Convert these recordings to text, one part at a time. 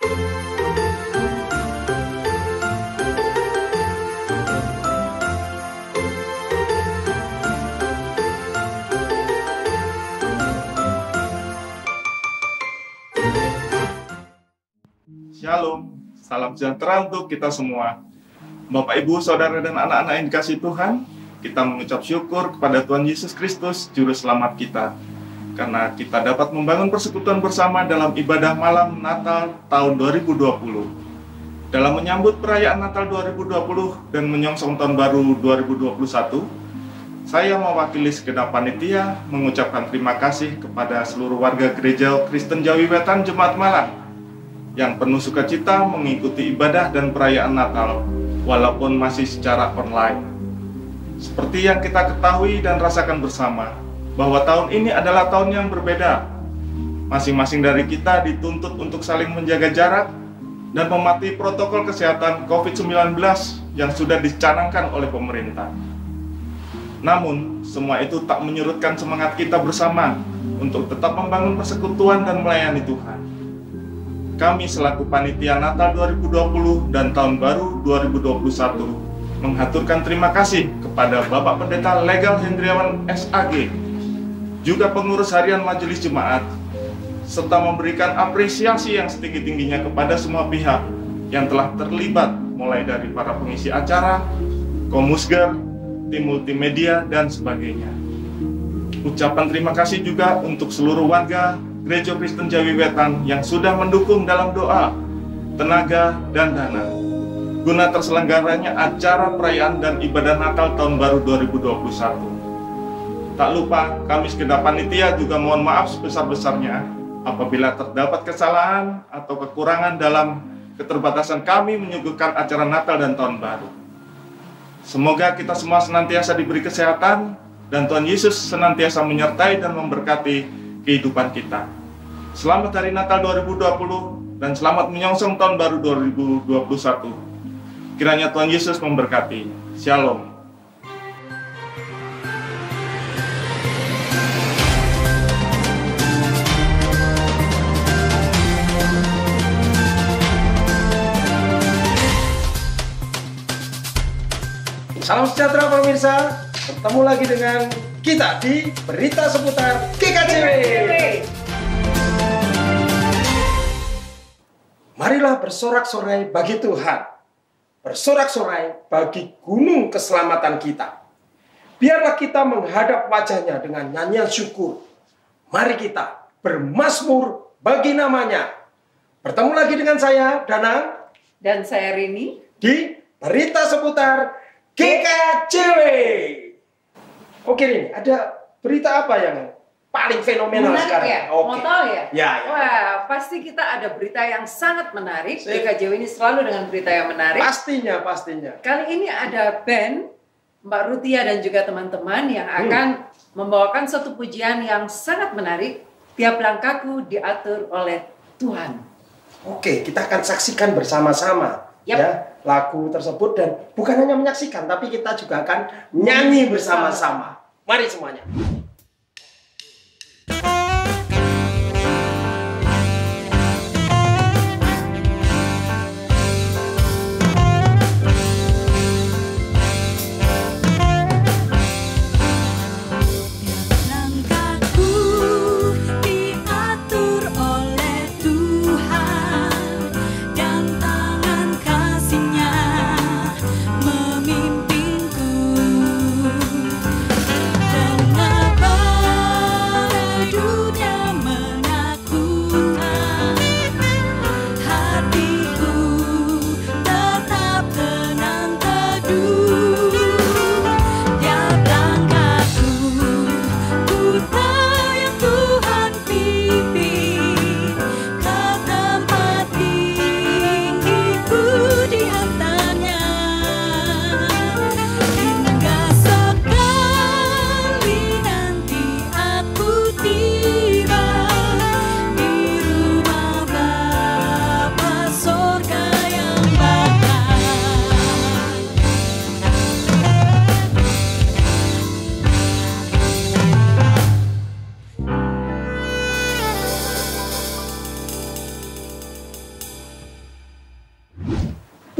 Shalom, salam sejahtera untuk kita semua. Bapak, Ibu, Saudara, dan anak-anak yang dikasihi Tuhan, kita mengucap syukur kepada Tuhan Yesus Kristus, Juru Selamat kita. Karena kita dapat membangun persekutuan bersama dalam ibadah malam Natal tahun 2020. Dalam menyambut perayaan Natal 2020 dan menyongsong tahun baru 2021, saya mewakili segenap panitia mengucapkan terima kasih kepada seluruh warga Gereja Kristen Jawi Wetan Jemaat Malang yang penuh sukacita mengikuti ibadah dan perayaan Natal, walaupun masih secara online. Seperti yang kita ketahui dan rasakan bersama, bahwa tahun ini adalah tahun yang berbeda. Masing-masing dari kita dituntut untuk saling menjaga jarak dan mematuhi protokol kesehatan COVID-19 yang sudah dicanangkan oleh pemerintah. Namun, semua itu tak menyurutkan semangat kita bersama untuk tetap membangun persekutuan dan melayani Tuhan. Kami selaku Panitia Natal 2020 dan Tahun Baru 2021 menghaturkan terima kasih kepada Bapak Pendeta Legal Hendriawan SAG, juga pengurus harian Majelis Jemaat, serta memberikan apresiasi yang setinggi-tingginya kepada semua pihak yang telah terlibat, mulai dari para pengisi acara, Komusger, tim multimedia, dan sebagainya. Ucapan terima kasih juga untuk seluruh warga Gereja Kristen Jawi Wetan yang sudah mendukung dalam doa, tenaga, dan dana guna terselenggaranya acara perayaan dan ibadah Natal Tahun Baru 2021. Tak lupa, kami segenap panitia juga mohon maaf sebesar-besarnya apabila terdapat kesalahan atau kekurangan dalam keterbatasan kami menyuguhkan acara Natal dan Tahun Baru. Semoga kita semua senantiasa diberi kesehatan dan Tuhan Yesus senantiasa menyertai dan memberkati kehidupan kita. Selamat Hari Natal 2020 dan selamat menyongsong Tahun Baru 2021. Kiranya Tuhan Yesus memberkati. Shalom. Salam sejahtera pemirsa. Bertemu lagi dengan kita di berita seputar GKJW. Marilah bersorak-sorai bagi Tuhan, bersorak-sorai bagi gunung keselamatan kita. Biarlah kita menghadap wajahnya dengan nyanyian syukur. Mari kita bermazmur bagi namanya. Bertemu lagi dengan saya, Danang. Dan saya Rini. Di berita seputar GKJW. Oke Rini, ada berita apa yang paling fenomenal menarik sekarang? Ya? Oke. Mau tahu ya? Ya. Wah, pasti kita ada berita yang sangat menarik. GKJW ini selalu dengan berita yang menarik. Pastinya. Kali ini ada band Mbak Rutia dan juga teman-teman yang akan membawakan satu pujian yang sangat menarik. Tiap langkahku diatur oleh Tuhan. Oke, kita akan saksikan bersama-sama ya lagu tersebut, dan bukan hanya menyaksikan, tapi kita juga akan nyanyi bersama-sama. Mari semuanya. Dengan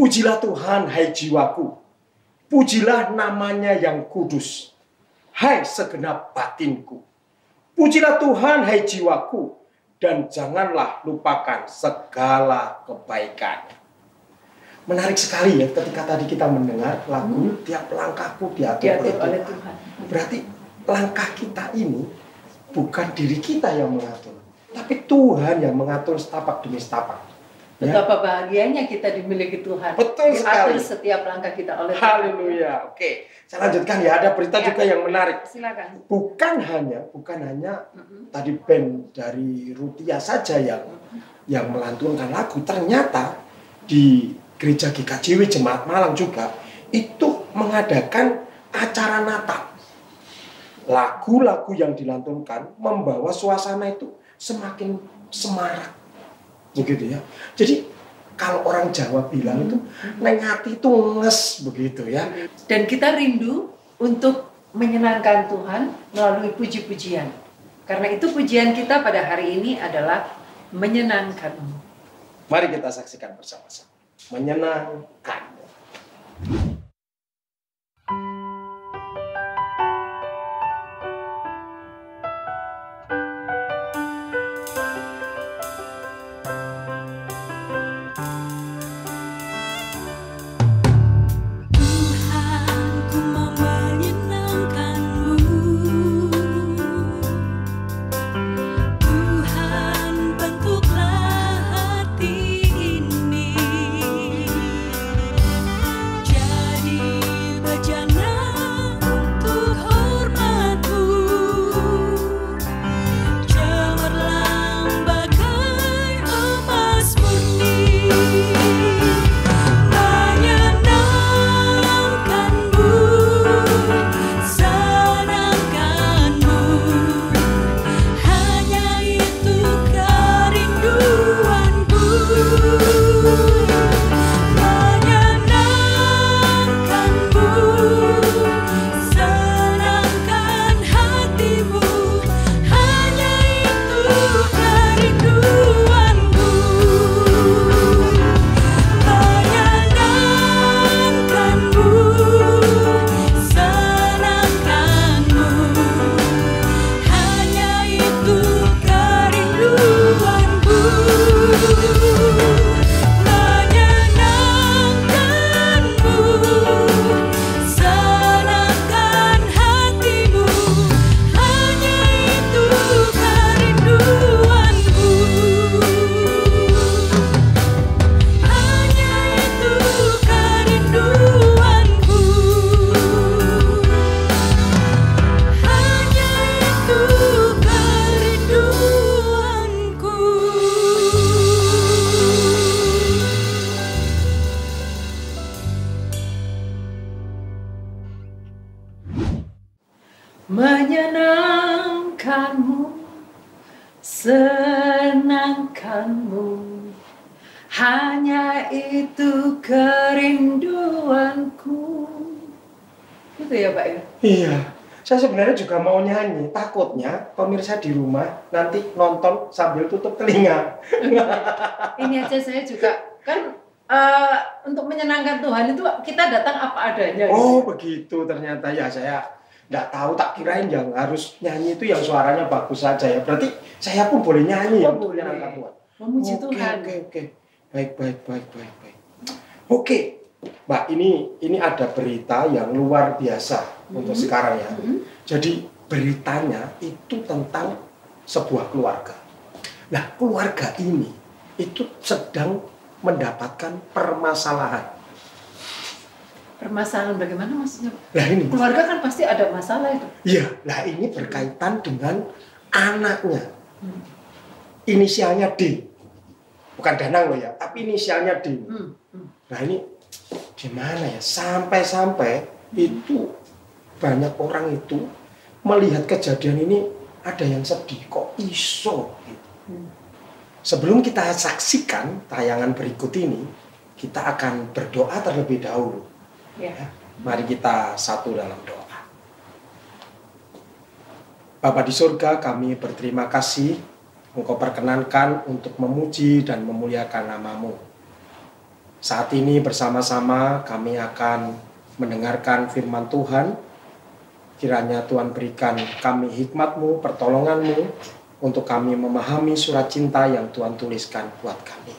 Pujilah Tuhan, hai jiwaku. Pujilah namanya yang kudus, hai segenap batinku. Pujilah Tuhan, hai jiwaku, dan janganlah lupakan segala kebaikan. Menarik sekali ya ketika tadi kita mendengar lagu tiap langkahku diatur oleh Tuhan. Berarti langkah kita ini bukan diri kita yang mengatur, tapi Tuhan yang mengatur setapak demi setapak. Betapa bahagianya kita dimiliki Tuhan. Betul sekali. Diatur setiap langkah kita oleh Tuhan. Haleluya. Oke, saya lanjutkan ya. Ada berita juga yang menarik. Silakan. Bukan hanya tadi band dari Rutia saja yang melantunkan lagu. Ternyata di Gereja GKJW Jemaat Malang juga itu mengadakan acara Natal. Lagu-lagu yang dilantunkan membawa suasana itu semakin semarak. Begitu ya. Jadi kalau orang Jawa bilang itu neng hati itu nges begitu ya. Dan kita rindu untuk menyenangkan Tuhan melalui puji-pujian. Karena itu pujian kita pada hari ini adalah menyenangkan-Mu. Mari kita saksikan bersama-sama. Menyenangkan. Menyenangkan-Mu, senangkan-Mu, hanya itu kerinduanku. Gitu ya Pak ya? Iya. Saya sebenarnya juga mau nyanyi. Takutnya pemirsa di rumah nanti nonton sambil tutup telinga. Ini aja saya juga kan untuk menyenangkan Tuhan itu kita datang apa adanya. Oh gitu. begitu ternyata ya, saya nggak tahu, tak kirain yang harus nyanyi itu yang suaranya bagus saja ya. Berarti saya pun boleh nyanyi ya untuk menyenangkan Tuhan. Memuji Tuhan. Oke. Baik. Oke, Mbak, ini ada berita yang luar biasa untuk sekarang ya. Jadi beritanya itu tentang sebuah keluarga. Nah, keluarga ini itu sedang mendapatkan permasalahan. Permasalahan bagaimana maksudnya? Nah ini. Keluarga kan pasti ada masalah itu. Iya, nah ini berkaitan dengan anaknya. Inisialnya D. Bukan Danang loh ya, tapi inisialnya D. Nah ini gimana ya? Sampai-sampai itu banyak orang itu melihat kejadian ini ada yang sedih. Kok iso? Gitu. Sebelum kita saksikan tayangan berikut ini, kita akan berdoa terlebih dahulu. Ya. Mari kita satu dalam doa. Bapa di surga, kami berterima kasih Engkau perkenankan untuk memuji dan memuliakan nama-Mu. Saat ini bersama-sama kami akan mendengarkan firman Tuhan. Kiranya Tuhan berikan kami hikmat-Mu, pertolongan-Mu, untuk kami memahami surat cinta yang Tuhan tuliskan buat kami.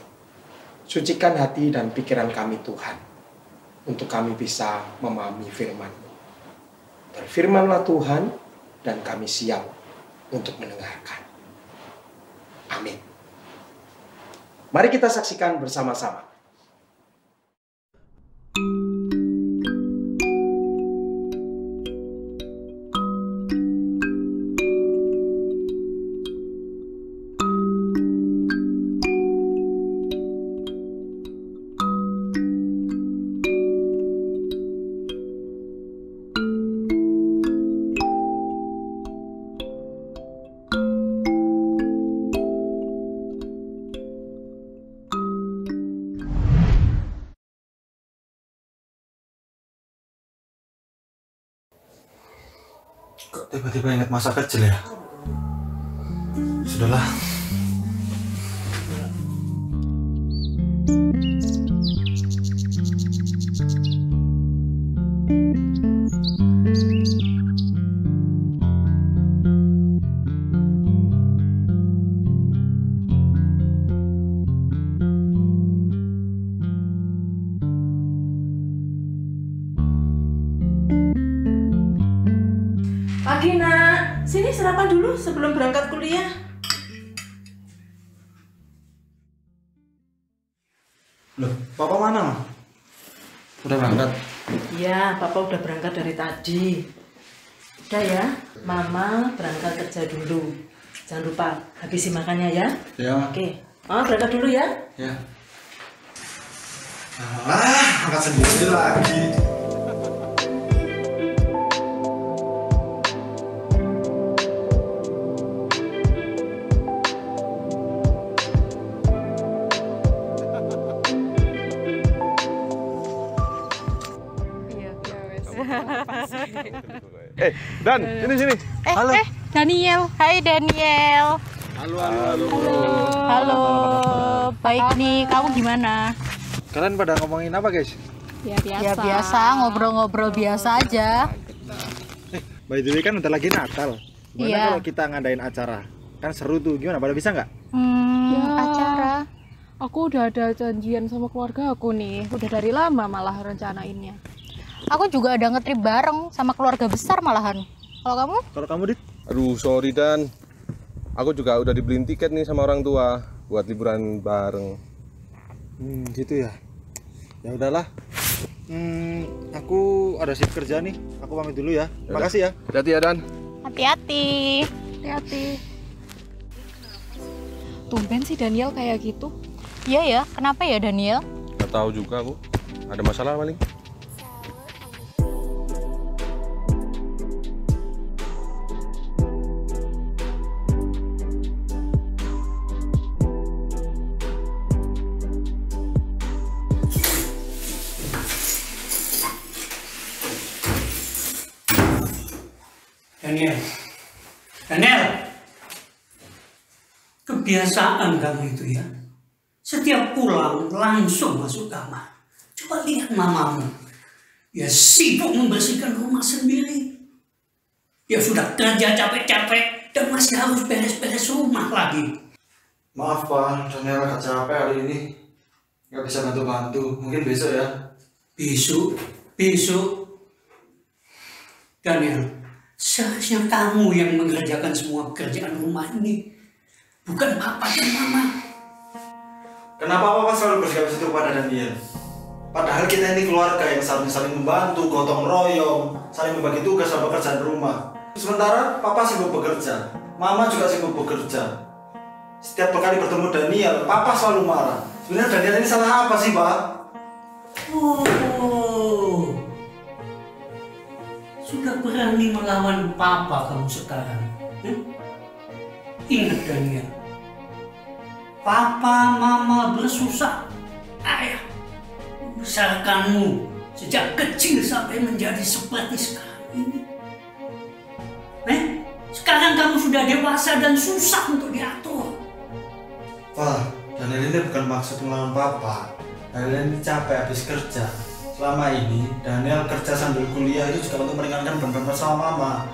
Sucikan hati dan pikiran kami Tuhan, untuk kami bisa memahami firman-Mu. Berfirmanlah Tuhan, dan kami siap untuk mendengarkan. Amin. Mari kita saksikan bersama-sama. Kok tiba-tiba ingat masa kecil ya? Sudahlah. Pagi nak, sini sarapan dulu sebelum berangkat kuliah. Loh, papa mana, Ma? Udah berangkat? Iya, papa udah berangkat dari tadi. Udah ya, mama berangkat kerja dulu. Jangan lupa habisi makannya ya. Ya, Ma. Oke, mama berangkat dulu ya. Ya. Angkat sendiri lagi. Dan, sini. Halo. Daniel. Hai Daniel. Halo. Halo. Baik nih, kamu gimana? Kalian pada ngomongin apa, guys? Ya biasa, ngobrol-ngobrol biasa aja. By the way kan udah lagi Natal. Gimana Iya. kalau kita ngadain acara? Kan seru tuh. Gimana? Pada bisa nggak? Acara. Aku udah ada janjian sama keluarga aku nih. Udah dari lama malah rencanainnya. Aku juga ada ngetrip bareng sama keluarga besar malahan. Kalau kamu? Kalau kamu, Dit? Aduh, sorry Dan. Aku juga udah dibeliin tiket nih sama orang tua buat liburan bareng. Gitu ya. Ya udahlah. Aku ada shift kerja nih. Aku pamit dulu ya. Makasih ya. Hati-hati ya Dan. Hati-hati. Hati-hati. Tumben sih Daniel kayak gitu. Iya ya, kenapa ya Daniel? Gak tahu juga aku. Ada masalah paling. Daniel, kebiasaan kamu itu ya, setiap pulang langsung masuk kamar. Coba lihat mamamu, ya sibuk membersihkan rumah sendiri. Ya sudah kerja capek-capek dan masih harus beres-beres rumah lagi. Maaf Pak, Daniel agak capek hari ini. Nggak bisa bantu-bantu. Mungkin besok ya. Besok. Daniel, seharusnya kamu yang mengerjakan semua pekerjaan rumah ini, bukan papa dan mama. Kenapa Papa selalu bersikap begitu pada Daniel? Padahal kita ini keluarga yang saling membantu, gotong royong, saling membagi tugas dalam pekerjaan rumah. Sementara Papa sibuk bekerja, Mama juga sibuk bekerja. Setiap kali bertemu Daniel, Papa selalu marah. Sebenarnya Daniel ini salah apa sih, Pak? Oh, sudah berani melawan papa kamu sekarang. Ingat Daniel, papa mama bersusah ayah membesarkanmu sejak kecil sampai menjadi seperti sekarang ini. Sekarang kamu sudah dewasa dan susah untuk diatur. Pak, Daniel ini bukan maksud melawan Papa. Daniel ini capek habis kerja. Selama ini Daniel kerja sambil kuliah itu juga untuk meringankan beban bersama mama.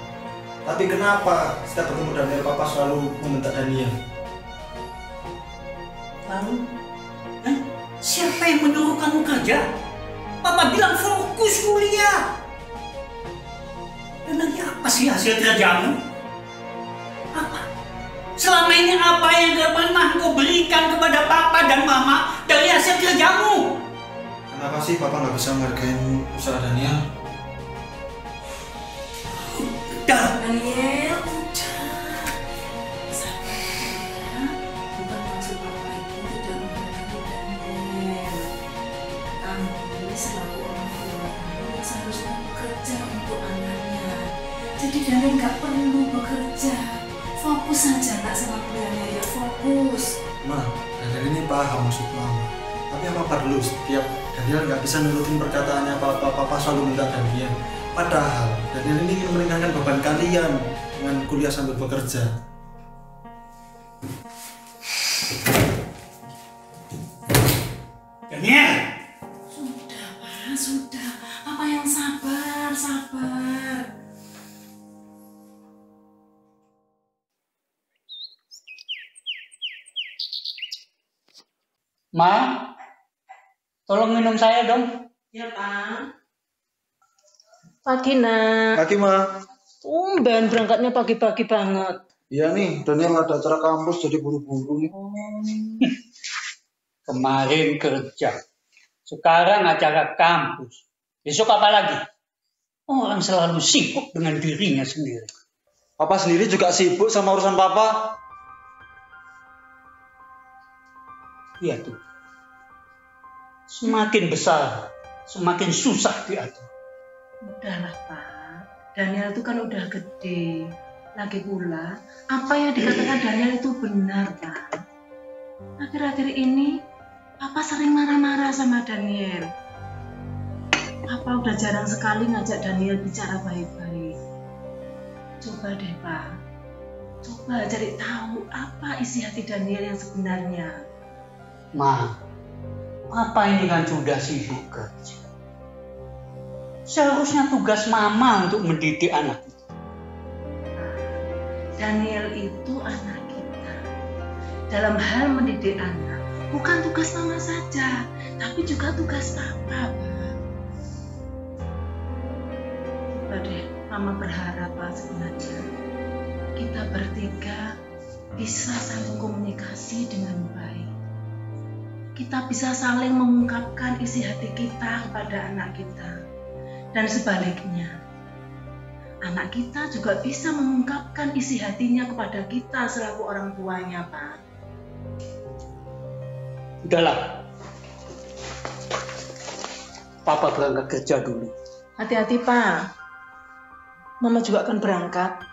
Tapi kenapa setiap bertemu Daniel papa selalu membentak Daniel? Lalu, siapa yang menyuruh kamu kerja? Papa bilang fokus kuliah. Dan lagi apa sih hasil kerjamu? Apa? Selama ini apa yang gak pernah kau berikan kepada papa dan mama dari hasil kerjamu? Kenapa sih papa nggak bisa menghargai usaha Daniel? Udah. Daniel, udah. Sabar ya. Bukan maksud papa itu tidak menghargai Daniel. Kamu ini selaku orang tua yang seharusnya bekerja untuk anaknya. Jadi Daniel nggak perlu bekerja. Fokus saja nak sama kuliahnya ya, fokus. Ma, Daniel ini paham maksud mama. Tapi apa perlu setiap Daniel nggak bisa nurutin perkataannya papa selalu minta Daniel. Padahal Daniel ini ingin meringankan beban kalian dengan kuliah sambil bekerja. Daniel! Sudah, Pak, sudah. Apa yang sabar, sabar. Ma, tolong minum saya dong. Ya, Pak. Pagi, Nak. Pagi, Ma. Tumben berangkatnya pagi-pagi banget. Iya nih, Daniel ada acara kampus jadi buru-buru nih. Kemarin kerja, sekarang acara kampus. Besok apa lagi? Orang selalu sibuk dengan dirinya sendiri. Papa sendiri juga sibuk sama urusan papa. Iya tuh. Semakin besar, semakin susah diatur. Udahlah, Pak. Daniel itu kan udah gede. Lagi pula, apa yang dikatakan Daniel itu benar, Pak. Akhir-akhir ini, Papa sering marah-marah sama Daniel. Papa udah jarang sekali ngajak Daniel bicara baik-baik. Coba deh, Pak. Coba cari tahu apa isi hati Daniel yang sebenarnya. Ma, Papa ini kan sudah sibuk kerja. Seharusnya tugas Mama untuk mendidik anak. Daniel itu anak kita. Dalam hal mendidik anak, bukan tugas Mama saja, tapi juga tugas Papa, Pak. Coba deh, Mama berharap, Pak, sebenarnya kita bertiga bisa saling komunikasi dengan baik. Kita bisa saling mengungkapkan isi hati kita kepada anak kita. Dan sebaliknya, anak kita juga bisa mengungkapkan isi hatinya kepada kita selaku orang tuanya, Pak. Udahlah. Papa berangkat kerja dulu. Hati-hati, Pak. Mama juga akan berangkat.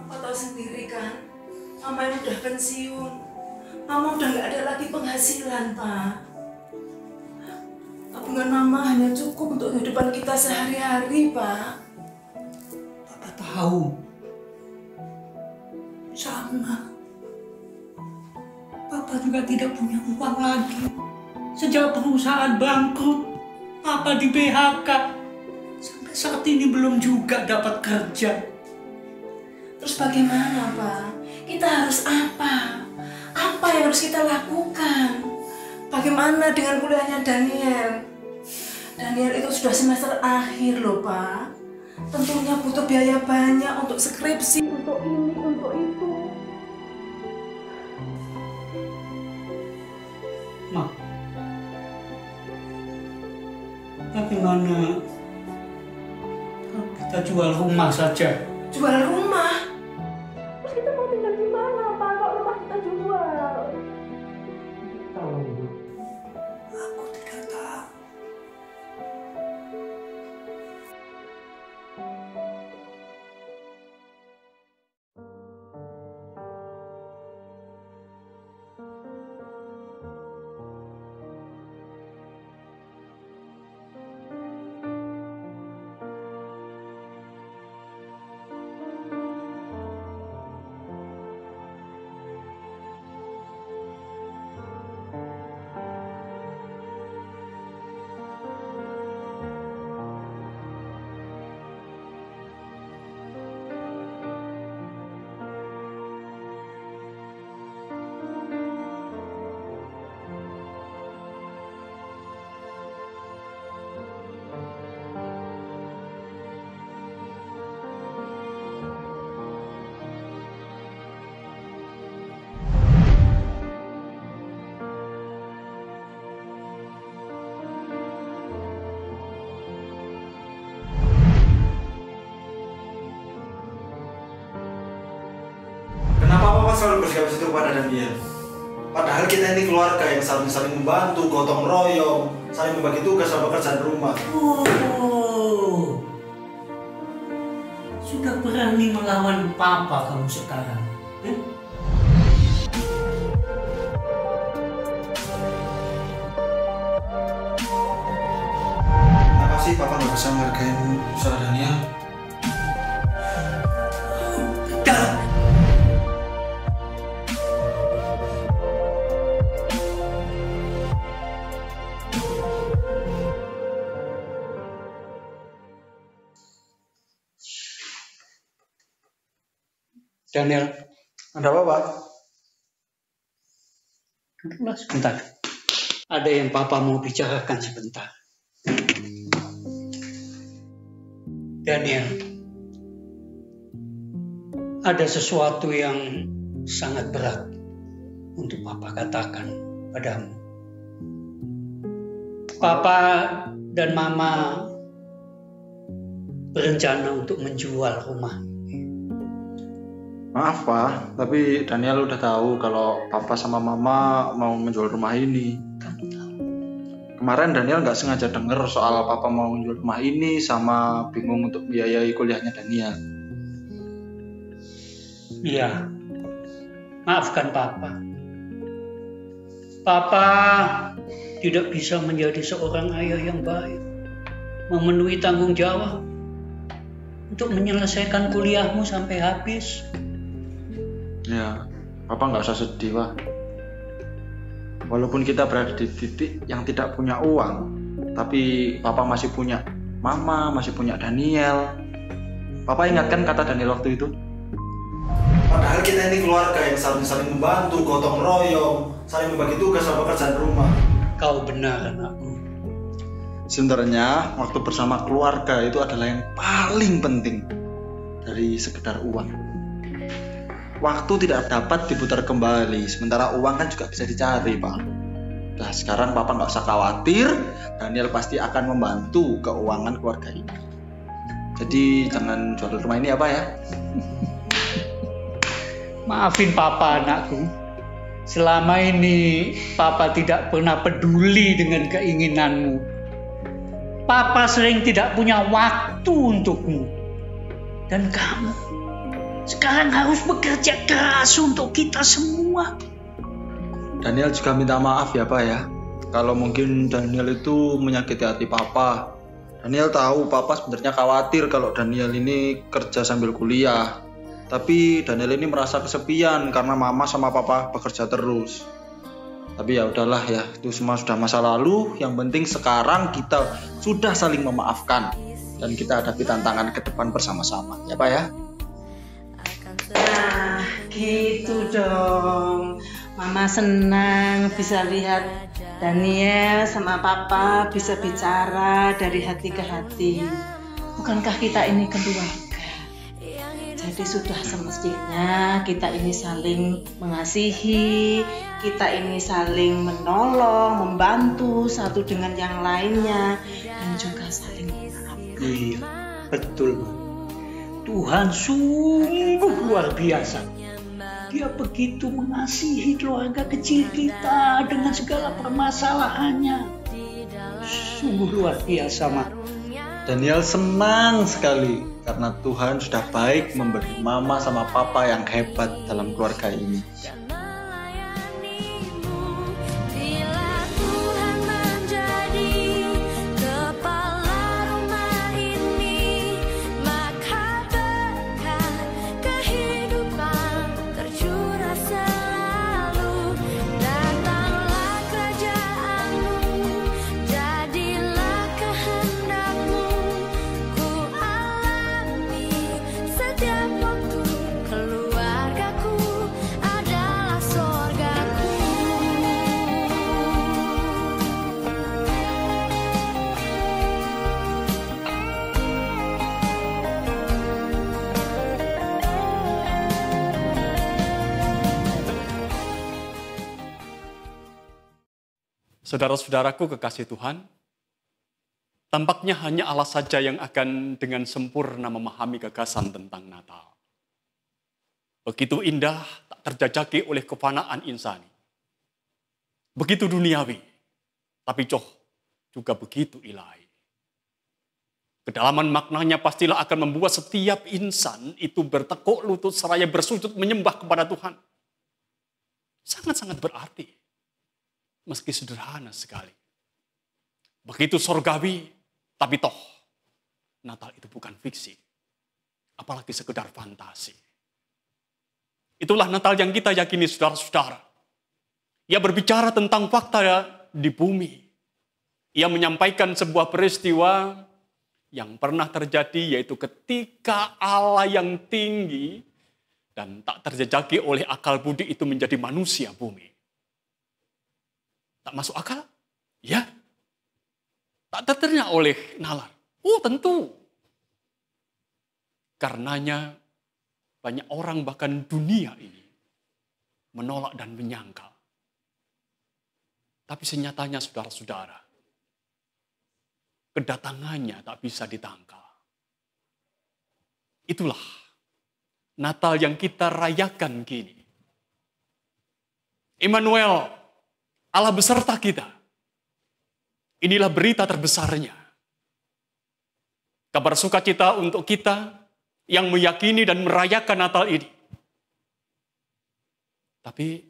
Papa tahu sendiri kan, Mama ini udah pensiun. Mama udah nggak ada lagi penghasilan, Pak. Tabungan Mama hanya cukup untuk kehidupan kita sehari-hari, Pak. Papa tahu. Sama. Papa juga tidak punya uang lagi. Sejak perusahaan bangkrut, Papa di PHK. Sampai saat ini belum juga dapat kerja. Terus bagaimana, Pak? Kita harus apa? Apa yang harus kita lakukan? Bagaimana dengan kuliahnya Daniel? Daniel itu sudah semester akhir loh, Pak. Tentunya butuh biaya banyak untuk skripsi, untuk ini, untuk itu. Ma, bagaimana kalau kita jual rumah saja? Jual rumah? selalu bersikap itu kepada Daniel? Padahal kita ini keluarga yang saling membantu, gotong royong, saling membagi tugas sama pekerjaan rumah. Oh, sudah berani melawan papa kamu sekarang. Kenapa sih papa nggak bisa menghargain usaha Daniel? Daniel, Ada apa, Pak? duduklah sebentar. Ada yang papa mau bicarakan sebentar. Daniel, ada sesuatu yang sangat berat untuk papa katakan padamu. Papa dan mama berencana untuk menjual rumah. Maaf, Pak, tapi Daniel udah tahu kalau papa sama mama mau menjual rumah ini. Kamu tahu? Kemarin Daniel nggak sengaja denger soal papa mau menjual rumah ini sama bingung untuk biayai kuliahnya Daniel. Iya, maafkan papa. Papa tidak bisa menjadi seorang ayah yang baik, memenuhi tanggung jawab untuk menyelesaikan kuliahmu sampai habis. Ya, papa nggak usah sedih, Pak. Walaupun kita berada di titik yang tidak punya uang, tapi papa masih punya mama, masih punya Daniel. Papa ingatkan kata Daniel waktu itu? Padahal kita ini keluarga yang saling membantu, gotong royong, saling membagi tugas sama pekerjaan rumah. Kau benar, anakku. Sebenarnya waktu bersama keluarga itu adalah yang paling penting dari sekedar uang. Waktu tidak dapat diputar kembali, sementara uang kan juga bisa dicari, Pak. Nah, sekarang Papa nggak usah khawatir, Daniel pasti akan membantu keuangan keluarga ini. Jadi jangan jual rumah ini ya, Pak ya. Maafin papa, anakku. Selama ini papa tidak pernah peduli dengan keinginanmu. Papa sering tidak punya waktu untukmu. Dan kamu sekarang harus bekerja keras untuk kita semua. Daniel juga minta maaf ya, Pak ya. Kalau mungkin Daniel itu menyakiti hati Papa. Daniel tahu Papa sebenarnya khawatir kalau Daniel ini kerja sambil kuliah. Tapi Daniel ini merasa kesepian karena Mama sama Papa bekerja terus. Tapi ya udahlah ya, itu semua sudah masa lalu. Yang penting sekarang kita sudah saling memaafkan dan kita hadapi tantangan ke depan bersama-sama, ya Pak ya. Nah, gitu dong. Mama senang bisa lihat Daniel sama Papa bisa bicara dari hati ke hati. Bukankah kita ini keluarga? Jadi sudah semestinya kita ini saling mengasihi, kita ini saling menolong, membantu satu dengan yang lainnya, dan juga saling memaafkan. Iya, betul. Tuhan sungguh luar biasa. Dia begitu mengasihi keluarga kecil kita dengan segala permasalahannya. Sungguh luar biasa, Mak. Daniel senang sekali karena Tuhan sudah baik memberi Mama sama Papa yang hebat dalam keluarga ini. Saudara-saudaraku kekasih Tuhan, tampaknya hanya Allah saja yang akan dengan sempurna memahami gagasan tentang Natal. Begitu indah, tak terjajaki oleh kefanaan insani. Begitu duniawi, tapi juga begitu ilahi. Kedalaman maknanya pastilah akan membuat setiap insan itu bertekuk lutut seraya bersujud menyembah kepada Tuhan. Sangat-sangat berarti, meski sederhana sekali. Begitu sorgawi, tapi Natal itu bukan fiksi, apalagi sekedar fantasi. Itulah Natal yang kita yakini, saudara-saudara. Ia berbicara tentang fakta di bumi. Ia menyampaikan sebuah peristiwa yang pernah terjadi, yaitu ketika Allah yang tinggi dan tak terjejaki oleh akal budi itu menjadi manusia bumi. Tak masuk akal? Ya. Tak tercerna oleh nalar? Oh, tentu. Karenanya banyak orang bahkan dunia ini menolak dan menyangkal. Tapi senyatanya saudara-saudara, kedatangannya tak bisa ditangkal. Itulah Natal yang kita rayakan kini. Immanuel, Allah beserta kita. Inilah berita terbesarnya. Kabar sukacita untuk kita yang meyakini dan merayakan Natal ini. Tapi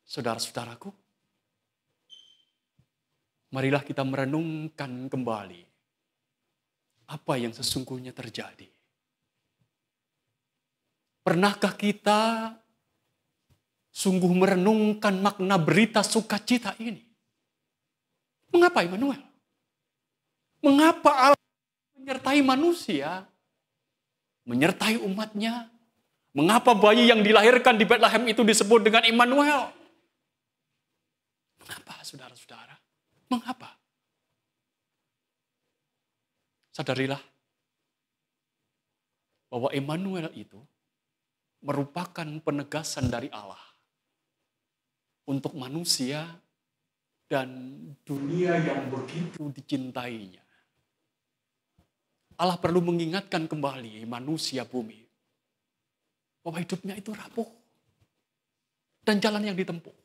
saudara-saudaraku, marilah kita merenungkan kembali apa yang sesungguhnya terjadi. Pernahkah kita sungguh merenungkan makna berita sukacita ini? Mengapa Immanuel? Mengapa Allah menyertai manusia? Menyertai umatnya? Mengapa bayi yang dilahirkan di Bethlehem itu disebut dengan Immanuel? Mengapa saudara-saudara? Mengapa? Sadarilah bahwa Immanuel itu merupakan penegasan dari Allah untuk manusia dan dunia yang begitu dicintainya. Allah perlu mengingatkan kembali manusia bumi bahwa hidupnya itu rapuh dan jalan yang ditempuh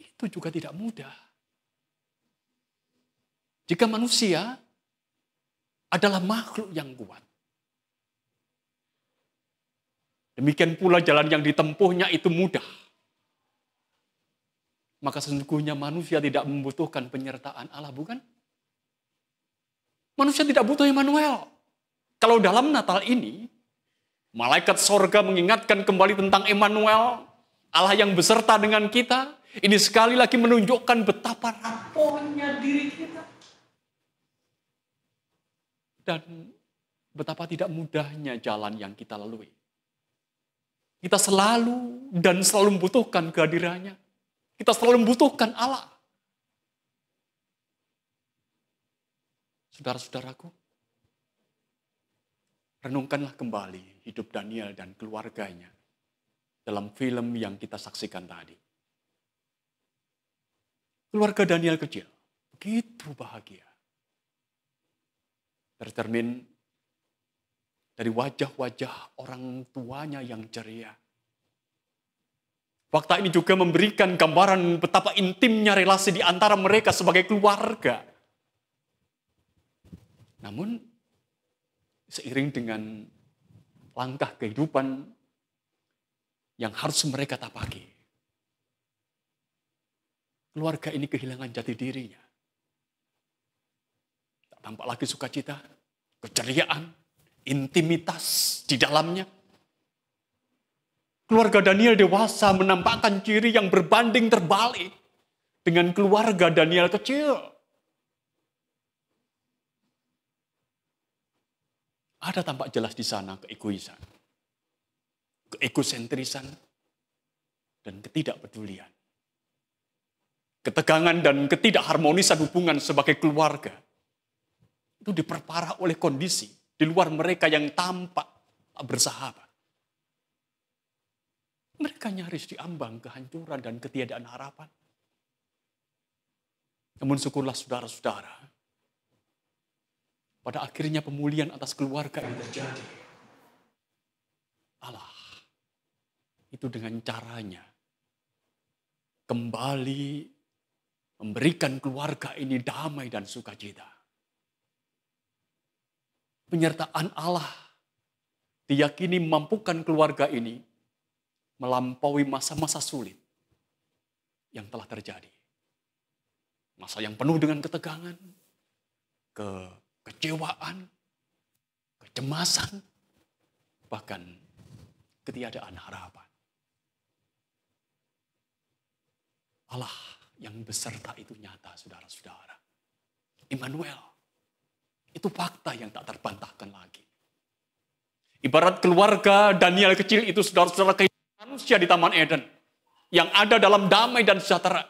itu juga tidak mudah. Jika manusia adalah makhluk yang kuat, demikian pula jalan yang ditempuhnya itu mudah, maka sesungguhnya manusia tidak membutuhkan penyertaan Allah, bukan? Manusia tidak butuh Immanuel. Kalau dalam Natal ini, malaikat sorga mengingatkan kembali tentang Immanuel, Allah yang beserta dengan kita, ini sekali lagi menunjukkan betapa rapuhnya diri kita. Dan betapa tidak mudahnya jalan yang kita lalui. Kita selalu dan selalu membutuhkan kehadirannya. Kita selalu membutuhkan Allah. Saudara-saudaraku, renungkanlah kembali hidup Daniel dan keluarganya dalam film yang kita saksikan tadi. Keluarga Daniel kecil, begitu bahagia. Tercermin dari wajah-wajah orang tuanya yang ceria. Fakta ini juga memberikan gambaran betapa intimnya relasi di antara mereka sebagai keluarga. Namun, seiring dengan langkah kehidupan yang harus mereka tapaki, keluarga ini kehilangan jati dirinya. Tak tampak lagi sukacita, keceriaan, intimitas di dalamnya. Keluarga Daniel dewasa menampakkan ciri yang berbanding terbalik dengan keluarga Daniel kecil. Ada tampak jelas di sana keegoisan, keegosentrisan, dan ketidakpedulian. Ketegangan dan ketidakharmonisan hubungan sebagai keluarga itu diperparah oleh kondisi di luar mereka yang tampak bersahabat. Mereka nyaris diambang kehancuran dan ketiadaan harapan. Namun syukurlah saudara-saudara, pada akhirnya pemulihan atas keluarga yang terjadi. Allah itu itu dengan caranya kembali memberikan keluarga ini damai dan sukacita. Penyertaan Allah diyakini mampukan keluarga ini melampaui masa-masa sulit yang telah terjadi. Masa yang penuh dengan ketegangan, kekecewaan, kecemasan, bahkan ketiadaan harapan. Allah yang beserta itu nyata, saudara-saudara. Immanuel, itu fakta yang tak terbantahkan lagi. Ibarat keluarga Daniel kecil itu, saudara-saudara, kehidupan manusia di Taman Eden yang ada dalam damai dan sejahtera.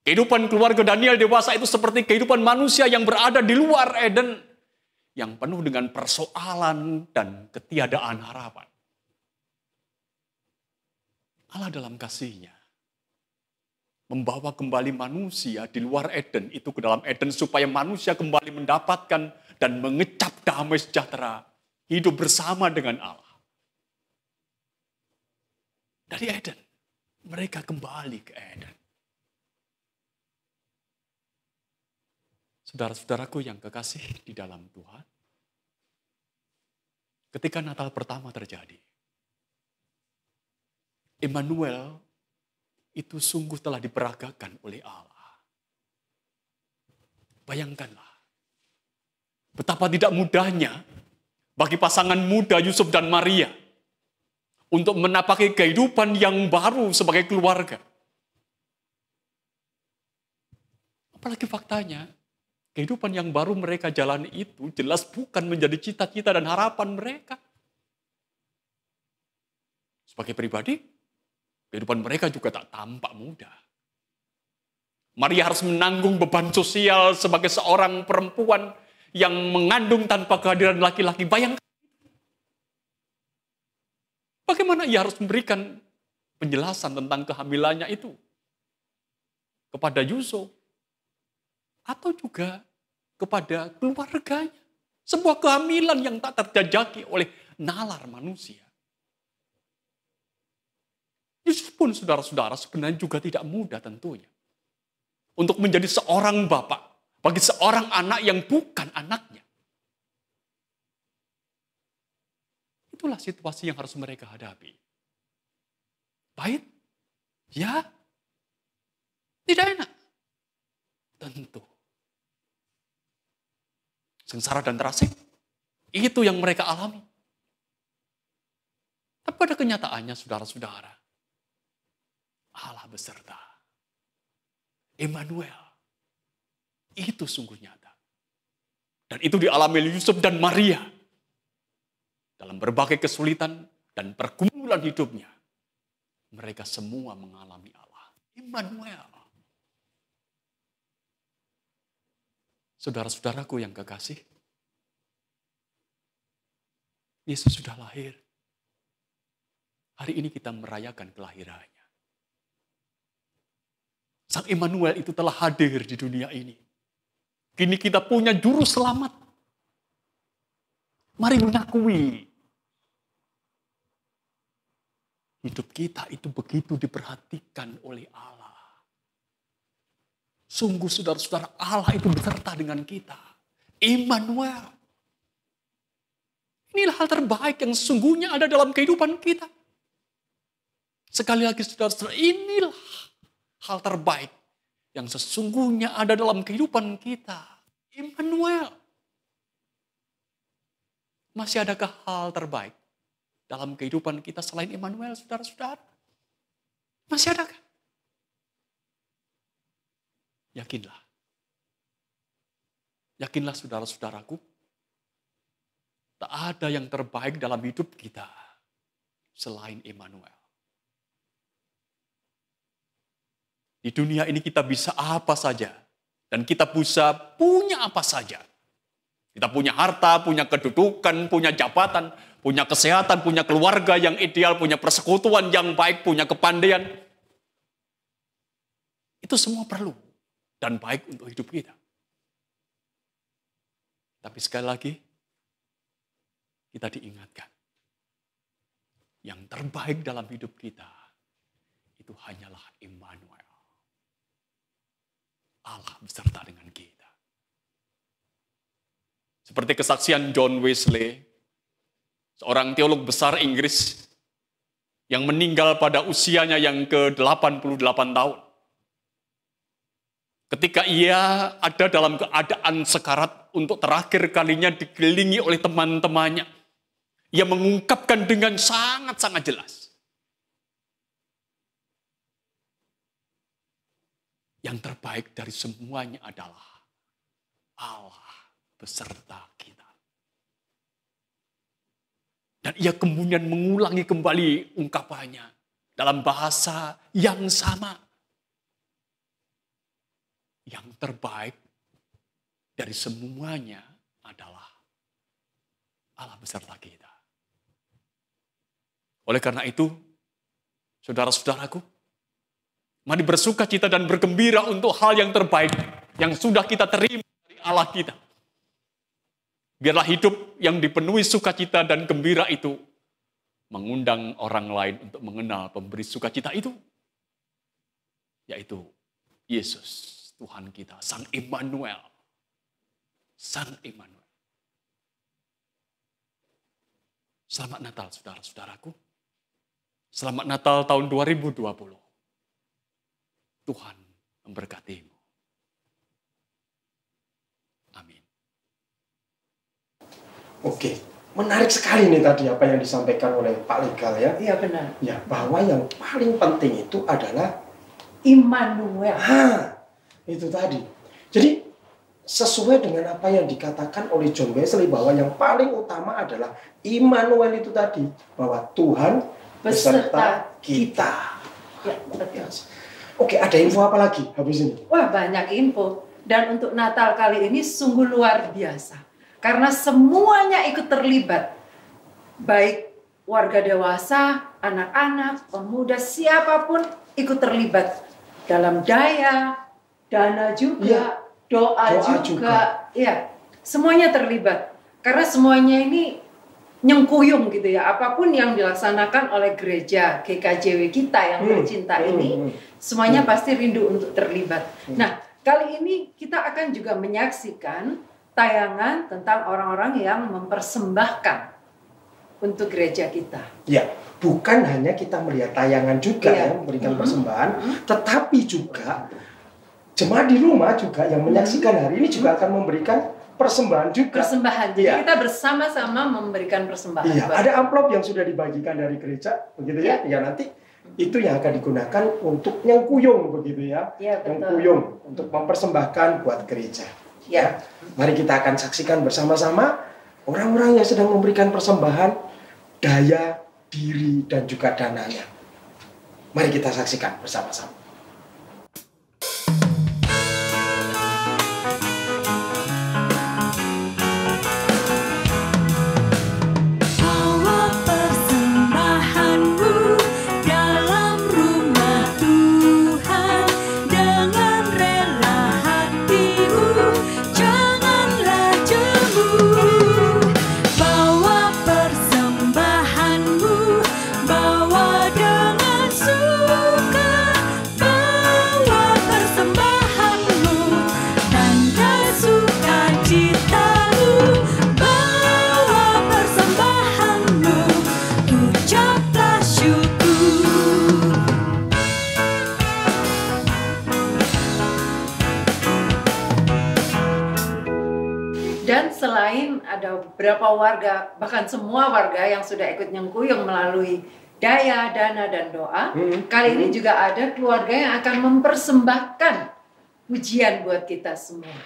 Kehidupan keluarga Daniel dewasa itu seperti kehidupan manusia yang berada di luar Eden, yang penuh dengan persoalan dan ketiadaan harapan. Allah dalam kasih-Nya membawa kembali manusia di luar Eden itu ke dalam Eden supaya manusia kembali mendapatkan dan mengecap damai sejahtera, hidup bersama dengan Allah. Dari Eden, mereka kembali ke Eden. Saudara-saudaraku yang kekasih di dalam Tuhan, ketika Natal pertama terjadi, Immanuel itu sungguh telah diperagakan oleh Allah. Bayangkanlah, betapa tidak mudahnya bagi pasangan muda Yusuf dan Maria untuk menapaki kehidupan yang baru sebagai keluarga. Apalagi faktanya, kehidupan yang baru mereka jalani itu jelas bukan menjadi cita-cita dan harapan mereka. Sebagai pribadi, kehidupan mereka juga tak tampak mudah. Maria harus menanggung beban sosial sebagai seorang perempuan yang mengandung tanpa kehadiran laki-laki. Bayangkan, bagaimana ia harus memberikan penjelasan tentang kehamilannya itu kepada Yusuf atau juga kepada keluarganya. Sebuah kehamilan yang tak terjajaki oleh nalar manusia. Yusuf pun, saudara-saudara, sebenarnya juga tidak mudah tentunya untuk menjadi seorang bapak bagi seorang anak yang bukan anaknya. Itulah situasi yang harus mereka hadapi. Pahit? Ya. Tidak enak? Tentu. Sengsara dan terasik? Itu yang mereka alami. Tapi pada kenyataannya, saudara-saudara, Allah beserta. Immanuel. Itu sungguh nyata. Dan itu dialami oleh Yusuf dan Maria. Dalam berbagai kesulitan dan pergumulan hidupnya. Mereka semua mengalami Allah. Immanuel. Saudara-saudaraku yang kekasih. Yesus sudah lahir. Hari ini kita merayakan kelahirannya. Sang Immanuel itu telah hadir di dunia ini. Kini kita punya juru selamat. Mari mengakui. Hidup kita itu begitu diperhatikan oleh Allah. Sungguh saudara-saudara, Allah itu beserta dengan kita. Immanuel. Inilah hal terbaik yang sesungguhnya ada dalam kehidupan kita. Sekali lagi saudara-saudara, inilah hal terbaik yang sesungguhnya ada dalam kehidupan kita. Immanuel. Masih adakah hal terbaik dalam kehidupan kita selain Immanuel, saudara-saudara? Masih adakah? Yakinlah. Yakinlah saudara-saudaraku. Tak ada yang terbaik dalam hidup kita selain Immanuel. Di dunia ini kita bisa apa saja. Dan kita bisa punya apa saja. Kita punya harta, punya kedudukan, punya jabatan, punya kesehatan, punya keluarga yang ideal, punya persekutuan yang baik, punya kepandaian. Itu semua perlu dan baik untuk hidup kita. Tapi sekali lagi, kita diingatkan. yang terbaik dalam hidup kita itu hanyalah Immanuel. Allah beserta dengan kita. Seperti kesaksian John Wesley, seorang teolog besar Inggris yang meninggal pada usianya yang ke-88 tahun. Ketika ia ada dalam keadaan sekarat untuk terakhir kalinya dikelilingi oleh teman-temannya, ia mengungkapkan dengan sangat-sangat jelas. Yang terbaik dari semuanya adalah Allah beserta kita. Dan ia kemudian mengulangi kembali ungkapannya dalam bahasa yang sama. Yang terbaik dari semuanya adalah Allah beserta kita. Oleh karena itu, saudara-saudaraku, mari bersuka cita dan bergembira untuk hal yang terbaik yang sudah kita terima dari Allah kita. Biarlah hidup yang dipenuhi sukacita dan gembira itu mengundang orang lain untuk mengenal pemberi sukacita itu, yaitu Yesus, Tuhan kita, Sang Immanuel. Sang Immanuel. Selamat Natal, saudara-saudaraku. Selamat Natal tahun 2020. Tuhan memberkatimu. Amin. Oke, menarik sekali nih tadi apa yang disampaikan oleh Pak Legal ya. Iya benar. Ya, bahwa yang paling penting itu adalah Immanuel. Itu tadi. Jadi sesuai dengan apa yang dikatakan oleh John Wesley bahwa yang paling utama adalah Immanuel itu tadi, bahwa Tuhan beserta kita. Ya, betul. Oke, ada info apa lagi habis ini? Wah, banyak info. Dan untuk Natal kali ini sungguh luar biasa. Karena semuanya ikut terlibat. Baik warga dewasa, anak-anak, pemuda, siapapun ikut terlibat. Dalam dana juga, doa juga. Ya, semuanya terlibat. Karena semuanya ini nyengkuyung gitu ya. Apapun yang dilaksanakan oleh gereja GKJW kita yang tercinta ini, semuanya pasti rindu untuk terlibat. Nah, kali ini kita akan juga menyaksikan tayangan tentang orang-orang yang mempersembahkan untuk gereja kita. Ya, bukan hanya kita melihat tayangan juga ya, memberikan persembahan, tetapi juga jemaat di rumah juga yang menyaksikan hari ini juga akan memberikan persembahan juga. Persembahan. Jadi kita bersama-sama memberikan persembahan. Iya, ada amplop yang sudah dibagikan dari gereja, begitu ya. Ya, nanti itu yang akan digunakan untuk nyengkuyung begitu ya. Ya, nyengkuyung untuk mempersembahkan buat gereja. Ya. Mari kita akan saksikan bersama-sama orang-orang yang sedang memberikan persembahan, daya, diri, dan juga dananya. Mari kita saksikan bersama-sama. Dan selain ada beberapa warga, bahkan semua warga yang sudah ikut nyengkuyung melalui daya, dana, dan doa, kali ini juga ada keluarga yang akan mempersembahkan pujian buat kita semua.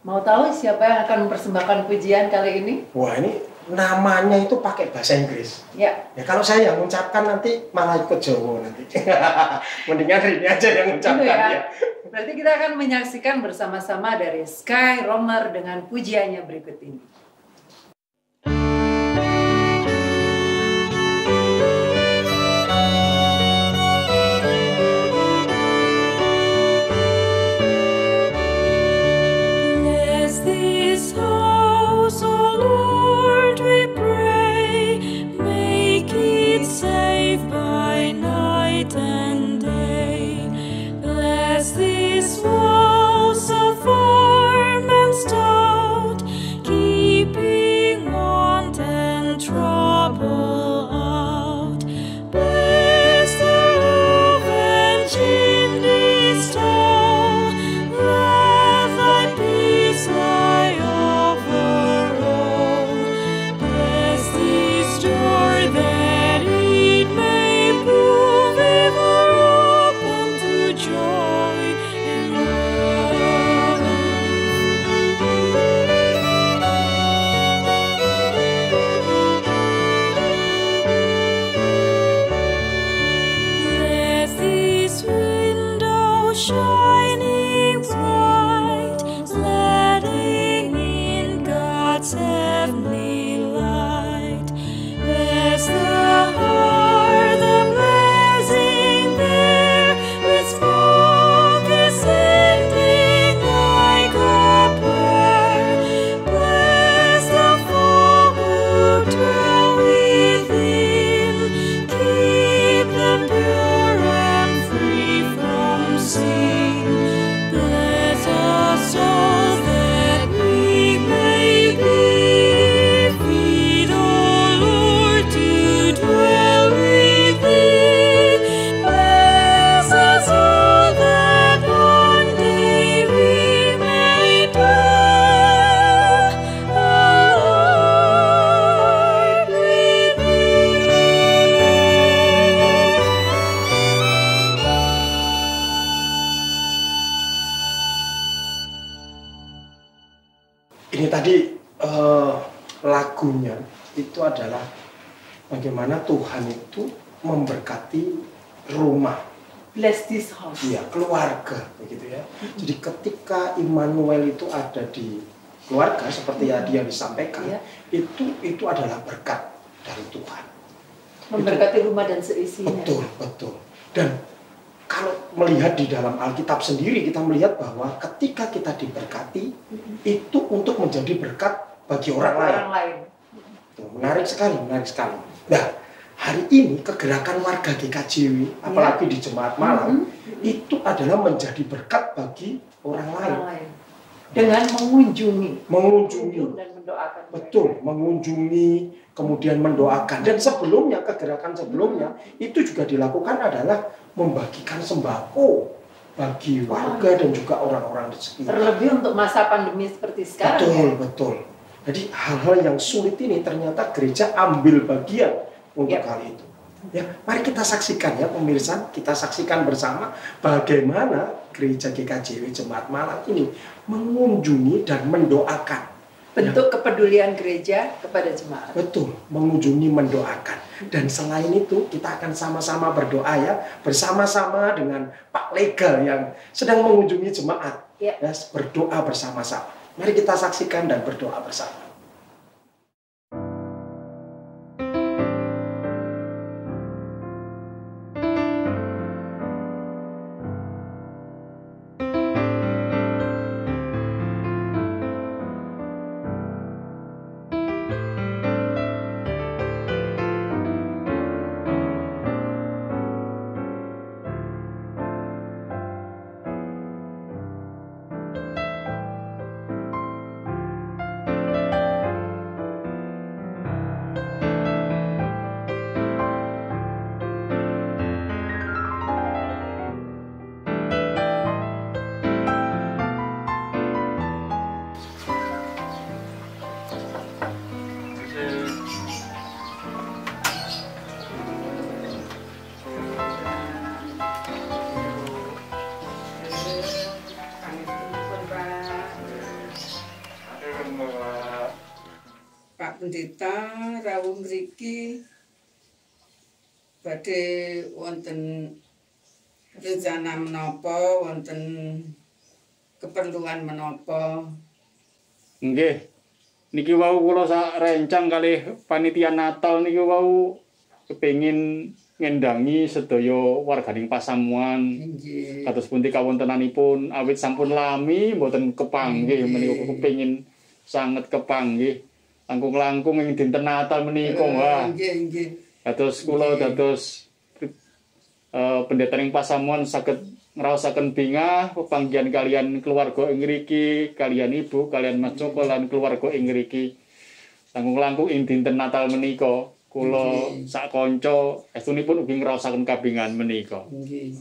Mau tahu siapa yang akan mempersembahkan pujian kali ini? Wah, ini namanya itu pakai bahasa Inggris. Ya. Ya kalau saya yang mengucapkan nanti malah ikut Jawa nanti. Mendingan ini aja yang mengucapkan ya. Berarti kita akan menyaksikan bersama-sama dari Sky Romer dengan pujiannya berikut ini. Bless this house, O Lord, we pray, make it adalah bagaimana Tuhan itu memberkati rumah. Bless this house. Iya, keluarga begitu ya. Jadi ketika Immanuel itu ada di keluarga seperti tadi yang disampaikan, itu adalah berkat dari Tuhan. Memberkati rumah dan seisinya. Betul, betul. Dan kalau melihat di dalam Alkitab sendiri, kita melihat bahwa ketika kita diberkati, itu untuk menjadi berkat bagi orang lain. Tuh, menarik sekali, menarik sekali. Nah, hari ini kegerakan warga GKJW, apalagi di Jemaat Malang, itu adalah menjadi berkat bagi orang lain. Dengan mengunjungi dan mendoakan. Betul, mengunjungi, kemudian mendoakan. Dan sebelumnya, kegerakan sebelumnya, itu juga dilakukan adalah membagikan sembako bagi warga dan juga orang-orang di sekitar. Terlebih untuk masa pandemi seperti sekarang. Betul, betul. Jadi hal-hal yang sulit ini ternyata gereja ambil bagian untuk hal itu. Ya, mari kita saksikan ya pemirsa, kita saksikan bersama bagaimana gereja GKJW Jemaat Malang ini mengunjungi dan mendoakan. Bentuk kepedulian gereja kepada jemaat. Betul, mengunjungi, mendoakan. Dan selain itu kita akan sama-sama berdoa ya, bersama-sama dengan Pak Legal yang sedang mengunjungi jemaat. Ya, berdoa bersama-sama. Mari kita saksikan dan berdoa bersama. Pak Pendeta rawuh mriki badhe wonten rencana menapa, wonten keperluan menapa? Nggih. Niki wau kula sak rencang kalih panitia Natal niki wau kepengin ngendangi sedaya warganing pasamuan. Nggih. Kados pundi kawontenanipun awit sampun lami mboten kepanggih menika kepengin sanget kepanggih. Langkung-langkung ing dinten Natal menika wah. Nggih, nggih. Dados kula dados pendeta ing pasamuan saged ngraosaken bingah pepanggihan kalian keluarga ing ngriki, kalian ibu, kalian Mas Joko lan keluarga ing ngriki. Langkung-langkung ing dinten Natal menika kula sak kanca estunipun ugi ngraosaken kabingan menika. Nggih.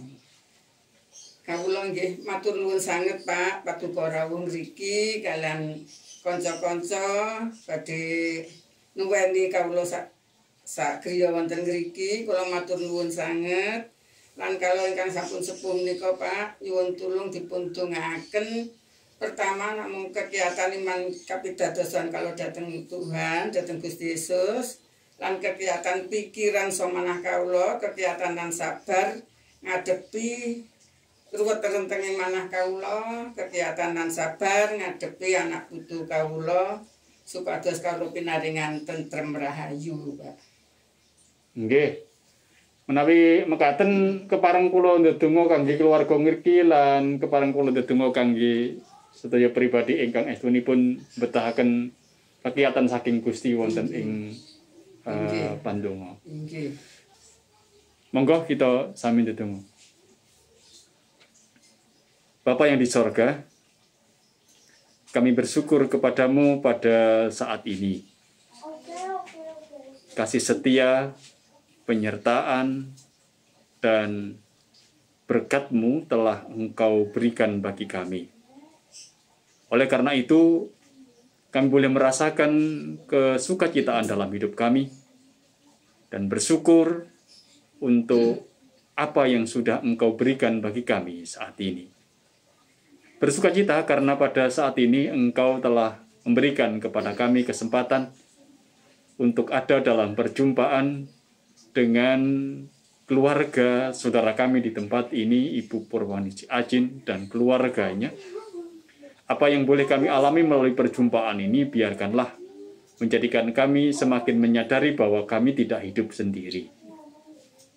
Kawula nggih matur nuwun sanget Pak Paduka rawuh mriki kalian kanca-kanca badhe nuweni kawula sak griya wonten ngriki kula matur nuwun sanget lan kala ingkang sampun sepuh menika Pak nyuwun tulung dipundongaken pertama namung kegiatan iman kapitadosan kalau dateng Tuhan dateng Gusti Yesus lan kegiatan pikiran somanah kawula kegiatan lan sabar ngadepi ruwet renteng manah kawula kegiatan lan sabar ngadepi anak putu kawula supados kawula pinaringan tentrem rahayu Pak. Nggih. Menawi mekaten kepareng kula ndedonga kangge keluarga ngriki lan kepareng kula ndedonga kangge sedaya pribadi ingkang estunipun betahaken kegiatan saking Gusti wonten ing pandonga. Nggih. Monggo kita sami ndedonga. Bapa yang di sorga, kami bersyukur kepadamu pada saat ini. Kasih setia, penyertaan, dan berkat-Mu telah Engkau berikan bagi kami. Oleh karena itu, kami boleh merasakan kesukacitaan dalam hidup kami dan bersyukur untuk apa yang sudah Engkau berikan bagi kami saat ini. Bersukacita karena pada saat ini Engkau telah memberikan kepada kami kesempatan untuk ada dalam perjumpaan dengan keluarga saudara kami di tempat ini, Ibu Purwaningsi Ajin dan keluarganya. Apa yang boleh kami alami melalui perjumpaan ini, biarkanlah menjadikan kami semakin menyadari bahwa kami tidak hidup sendiri.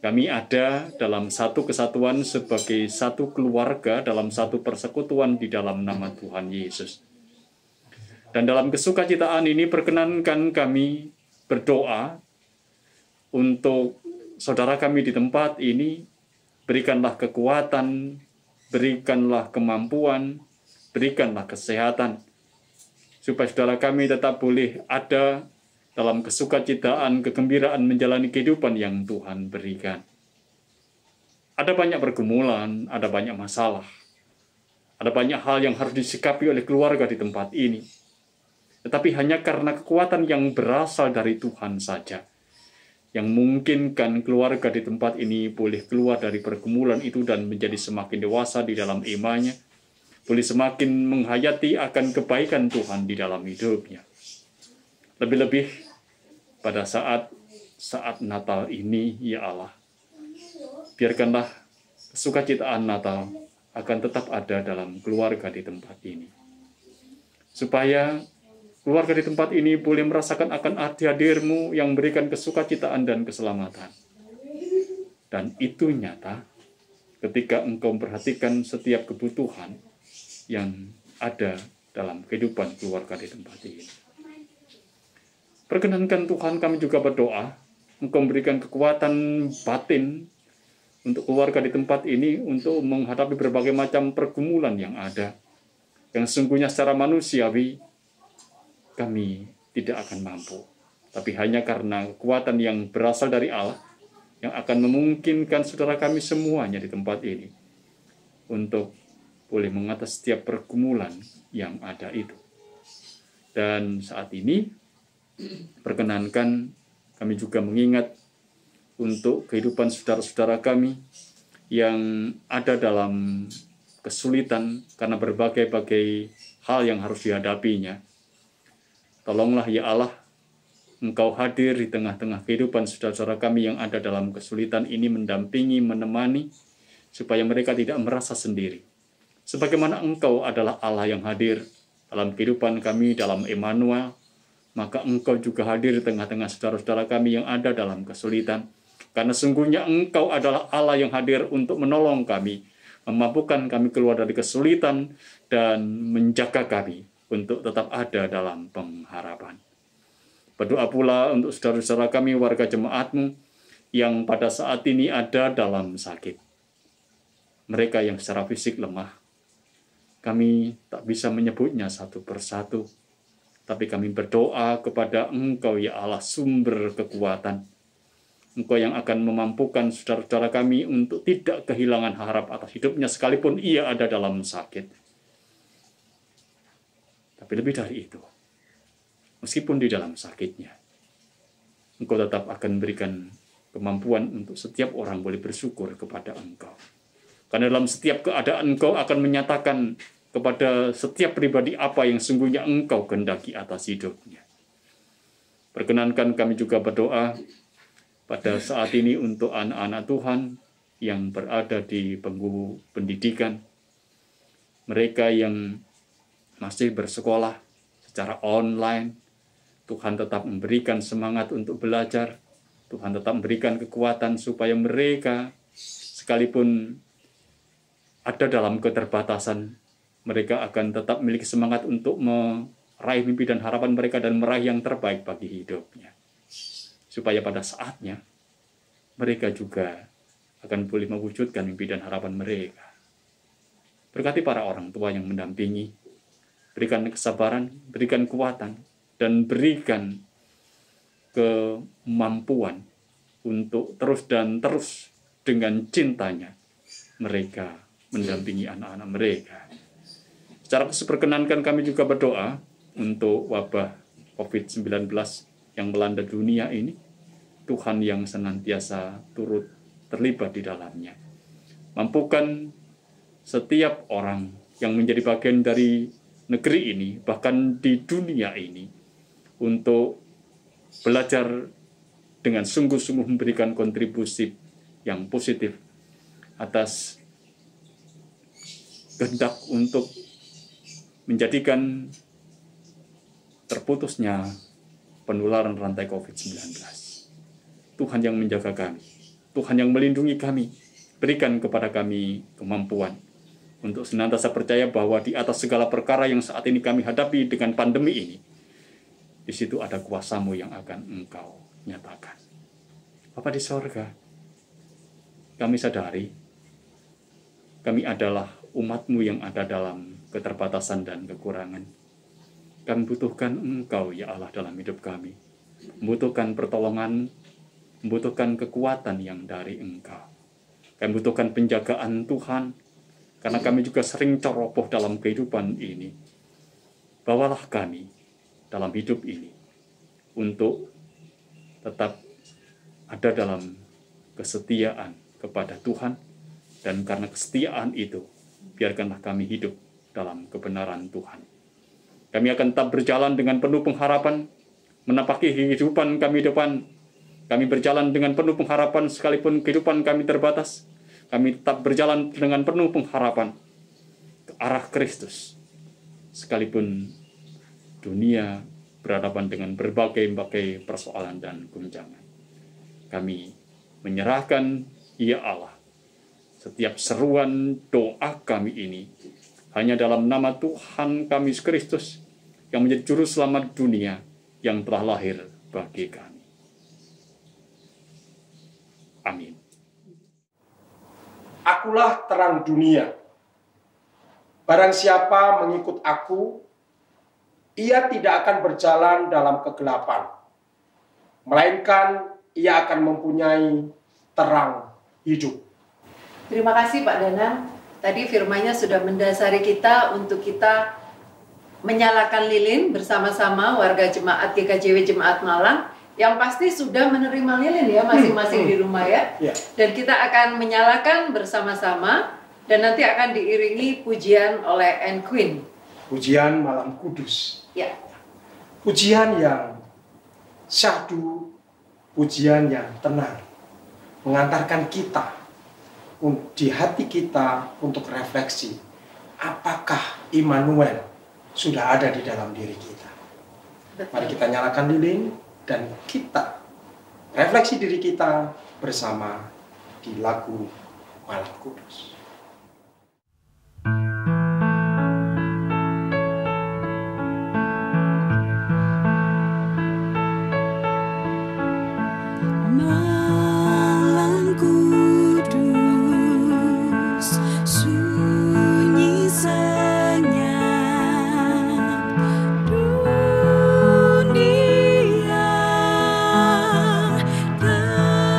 Kami ada dalam satu kesatuan sebagai satu keluarga, dalam satu persekutuan di dalam nama Tuhan Yesus. Dan dalam kesukacitaan ini perkenankan kami berdoa untuk saudara kami di tempat ini, berikanlah kekuatan, berikanlah kemampuan, berikanlah kesehatan, supaya saudara kami tetap boleh ada dalam kesukacitaan, kegembiraan menjalani kehidupan yang Tuhan berikan. Ada banyak pergumulan, ada banyak masalah, ada banyak hal yang harus disikapi oleh keluarga di tempat ini. Tetapi hanya karena kekuatan yang berasal dari Tuhan saja, yang memungkinkan keluarga di tempat ini boleh keluar dari pergumulan itu dan menjadi semakin dewasa di dalam imannya, boleh semakin menghayati akan kebaikan Tuhan di dalam hidupnya. Lebih-lebih pada saat Natal ini, ya Allah, biarkanlah kesukacitaan Natal akan tetap ada dalam keluarga di tempat ini. Supaya keluarga di tempat ini boleh merasakan akan arti hadir-Mu yang memberikan kesukacitaan dan keselamatan. Dan itu nyata ketika Engkau memperhatikan setiap kebutuhan yang ada dalam kehidupan keluarga di tempat ini. Perkenankan Tuhan kami juga berdoa, Engkau memberikan kekuatan batin untuk keluarga di tempat ini untuk menghadapi berbagai macam pergumulan yang ada, yang sesungguhnya secara manusiawi kami tidak akan mampu. Tapi hanya karena kekuatan yang berasal dari Allah yang akan memungkinkan saudara kami semuanya di tempat ini untuk boleh mengatasi setiap pergumulan yang ada itu. Dan saat ini perkenankan kami juga mengingat untuk kehidupan saudara-saudara kami yang ada dalam kesulitan karena berbagai-bagai hal yang harus dihadapinya. Tolonglah ya Allah, Engkau hadir di tengah-tengah kehidupan saudara-saudara kami yang ada dalam kesulitan ini, mendampingi, menemani, supaya mereka tidak merasa sendiri. Sebagaimana Engkau adalah Allah yang hadir dalam kehidupan kami, dalam Immanuel, maka Engkau juga hadir di tengah-tengah saudara-saudara kami yang ada dalam kesulitan. Karena sungguhnya Engkau adalah Allah yang hadir untuk menolong kami, memampukan kami keluar dari kesulitan, dan menjaga kami untuk tetap ada dalam pengharapan. Berdoa pula untuk saudara-saudara kami, warga jemaat-Mu, yang pada saat ini ada dalam sakit. Mereka yang secara fisik lemah, kami tak bisa menyebutnya satu persatu, tapi kami berdoa kepada Engkau ya Allah, sumber kekuatan. Engkau yang akan memampukan saudara-saudara kami untuk tidak kehilangan harap atas hidupnya sekalipun ia ada dalam sakit. Tapi lebih dari itu, meskipun di dalam sakitnya, Engkau tetap akan berikan kemampuan untuk setiap orang boleh bersyukur kepada Engkau. Karena dalam setiap keadaan Engkau akan menyatakan kepada setiap pribadi apa yang sungguhnya Engkau kehendaki atas hidupnya. Perkenankan kami juga berdoa pada saat ini untuk anak-anak Tuhan yang berada di bangku pendidikan, mereka yang masih bersekolah secara online. Tuhan tetap memberikan semangat untuk belajar, Tuhan tetap memberikan kekuatan supaya mereka sekalipun ada dalam keterbatasan, mereka akan tetap memiliki semangat untuk meraih mimpi dan harapan mereka dan meraih yang terbaik bagi hidupnya. Supaya pada saatnya mereka juga akan boleh mewujudkan mimpi dan harapan mereka. Berkati para orang tua yang mendampingi, berikan kesabaran, berikan kekuatan, dan berikan kemampuan untuk terus dan terus dengan cintanya mereka mendampingi anak-anak mereka. Secara khusus perkenankan kami juga berdoa untuk wabah COVID-19 yang melanda dunia ini. Tuhan yang senantiasa turut terlibat di dalamnya. Mampukan setiap orang yang menjadi bagian dari negeri ini, bahkan di dunia ini, untuk belajar dengan sungguh-sungguh memberikan kontribusi yang positif atas kehendak untuk menjadikan terputusnya penularan rantai COVID-19. Tuhan yang menjaga kami, Tuhan yang melindungi kami, berikan kepada kami kemampuan untuk senantiasa percaya bahwa di atas segala perkara yang saat ini kami hadapi dengan pandemi ini, di situ ada kuasa-Mu yang akan Engkau nyatakan. Bapa di sorga, kami sadari kami adalah umat-Mu yang ada dalam keterbatasan dan kekurangan. Kami butuhkan Engkau, ya Allah, dalam hidup kami. Membutuhkan pertolongan, membutuhkan kekuatan yang dari Engkau. Kami butuhkan penjagaan Tuhan, karena kami juga sering ceroboh dalam kehidupan ini. Bawalah kami dalam hidup ini untuk tetap ada dalam kesetiaan kepada Tuhan, dan karena kesetiaan itu, biarkanlah kami hidup dalam kebenaran Tuhan. Kami akan tetap berjalan dengan penuh pengharapan, menapaki kehidupan kami depan. Kami berjalan dengan penuh pengharapan sekalipun kehidupan kami terbatas. Kami tetap berjalan dengan penuh pengharapan ke arah Kristus. Sekalipun dunia berhadapan dengan berbagai persoalan dan guncangan. Kami menyerahkan, ya Allah, setiap seruan doa kami ini hanya dalam nama Tuhan kami Yesus Kristus yang menjadi juru selamat dunia yang telah lahir bagi kami. Amin. Akulah terang dunia. Barang siapa mengikut aku, ia tidak akan berjalan dalam kegelapan, melainkan ia akan mempunyai terang hidup. Terima kasih Pak Danang. Tadi firman-Nya sudah mendasari kita untuk kita menyalakan lilin bersama-sama warga jemaat GKJW Jemaat Malang yang pasti sudah menerima lilin ya masing-masing di rumah ya. Dan kita akan menyalakan bersama-sama dan nanti akan diiringi pujian oleh Anne Queen. Pujian Malam Kudus. Ya. Pujian yang syahdu, pujian yang tenang, mengantarkan kita di hati kita untuk refleksi, apakah Immanuel sudah ada di dalam diri kita. Mari kita nyalakan lilin dan kita refleksi diri kita bersama di lagu Malam Kudus. Malam kudus, sunyi senyap, dunia terlelap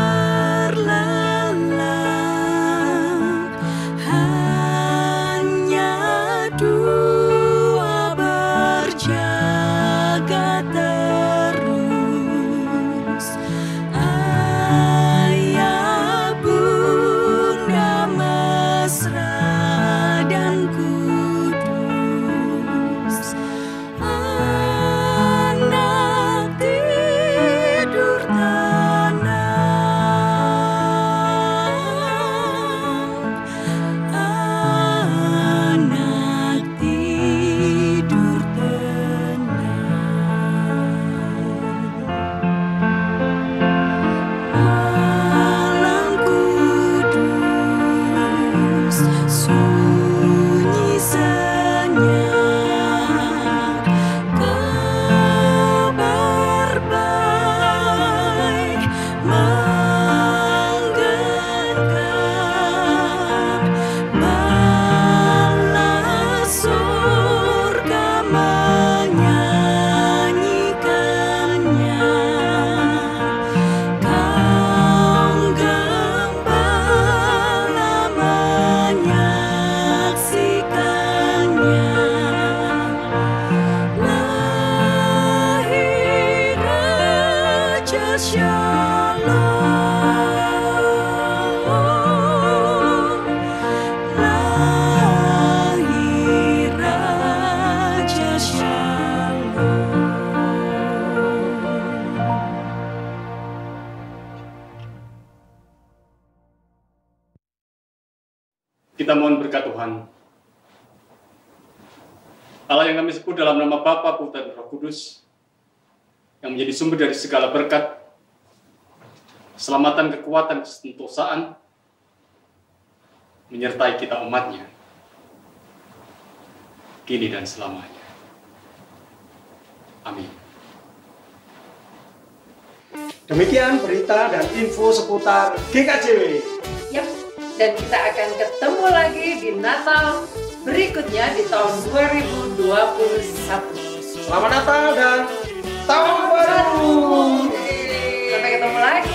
Kita mohon berkat Tuhan. Allah yang kami sebut dalam nama Bapa, Putra, dan Roh Kudus, yang menjadi sumber dari segala berkat, keselamatan, kekuatan, kesentosaan, menyertai kita umatnya, kini dan selamanya. Amin. Demikian berita dan info seputar GKJW. Yap, dan kita akan ketemu lagi di Natal berikutnya di tahun 2021. Selamat Natal dan Tahun Baru. Sampai ketemu lagi.